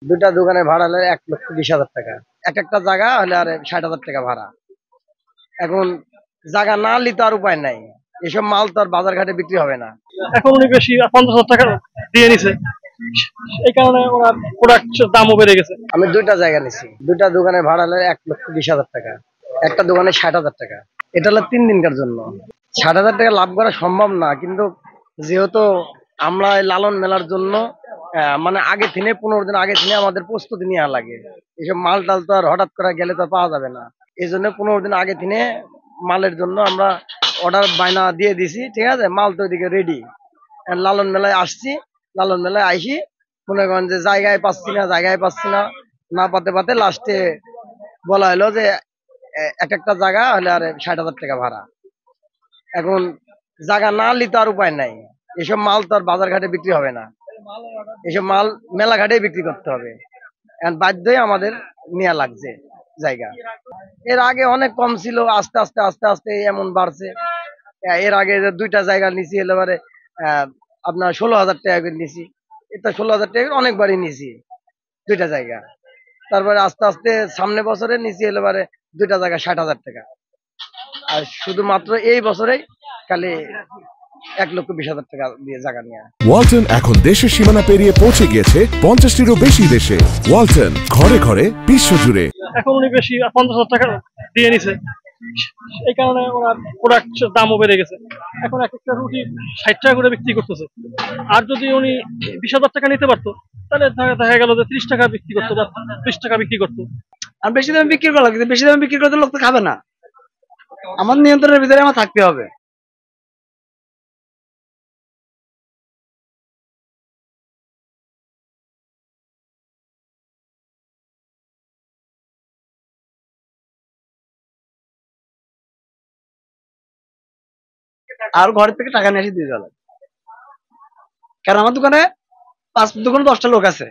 দুটা দোকানে ভাড়া হলে 1,20,000 টাকা। এক একটা জায়গা হলে আর 60,000 টাকা ভাড়া। এখন জায়গা না নিলে তো আর উপায় নাই, এসব মাল তো আর বাজার ঘাটে বিক্রি হবে না। এখন উনি বেশি 50,000 টাকা দিয়ে নিছে, এই কারণে ওনার প্রোডাক্টের দামও বেড়ে গেছে। আমি দুইটা জায়গা নিছি, দুটা দোকানে ভাড়া হলে 1,20,000 টাকা। একটা দোকানে 60,000 টাকা। এটা হলো 3 দিনকার জন্য। 60,000 টাকা লাভ করা সম্ভব না, কিন্তু যেহেতু আমরা এই লালন মেলার জন্য মানে আগে থেকে 15 দিন আগে থেকে আমাদের প্রস্তুতি নেওয়া লাগে। এসব মাল টাল তো আর হঠাৎ করে গেলে তো পাওয়া যাবে না। এই জন্য 15 দিন আগে থেকে মালের জন্য আমরা অর্ডার বায়না দিয়ে দিছি, ঠিক আছে। মাল তো এদিকে রেডি। লালন মেলায় আসছি, লালন মেলায় আইসি মনে করেন যে জায়গায় পাচ্ছি না, না পাতে পাতে লাস্টে বলা হলো যে এক একটা জায়গা হলে আর 60,000 টাকা ভাড়া। এখন জায়গা না নিলে তো আর উপায় নাই, এসব মাল তো আর বাজার ঘাটে বিক্রি হবে না। এসব মাল মেলা ঘাটেই বিক্রি করতে হবে। এখন বাধ্যই আমাদের নেওয়া লাগছে জায়গা। এর আগে অনেক কম ছিল, আস্তে আস্তে আস্তে আস্তে এমন বাড়ছে। এর আগে যে দুইটা জায়গা নিছি এবারে আপনার 16,000 টাকা করে নিছি। এটা 16,000 টাকা অনেকবারই নিছি দুইটা জায়গা। তারপরে আস্তে আস্তে সামনে বছরে নিছি এবারে দুইটা জায়গা 60,000 টাকা। আর শুধুমাত্র এই বছরেই খালি 1,20,000 টাকা দিয়ে জায়গা নিয়ে। ওয়ালটন এখন দেশের সীমানা পেরিয়ে পৌঁছে গিয়েছে 50টিরও বেশি দেশে। ওয়ালটন, ঘরে ঘরে বিশ্বজুড়ে। এখন উনি বেশি 50,000 টাকা দিয়ে নিছে, এই কারণে ওনার প্রোডাক্টের দামও বেড়ে গেছে। এখন এক একটা রুটি 60 টাকা করে বিক্রি করতেছে। আর যদি উনি 20,000 টাকা নিতে পারতো, তাহলে দেখা গেল যে 30 টাকা বিক্রি করতো বা 20 টাকা বিক্রি করতো। আর বেশি দামে বিক্রি করা লাগছে, বেশি দামে বিক্রি করতে লোক তো খাবে না। আমার নিয়ন্ত্রণের ভিতরে আমার থাকতে হবে। আর ঘর থেকে টাকা নিয়ে এসে দিয়ে দেওয়া, কারণ আমার দোকানে দোকানে 10টা লোক আছে,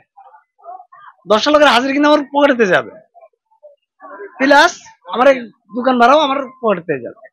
10টা লোকের হাজির কিন্তু আমার পকেটেতে যাবে, প্লাস আমার দোকান ভাড়াও আমার পকেটেতে যাবে।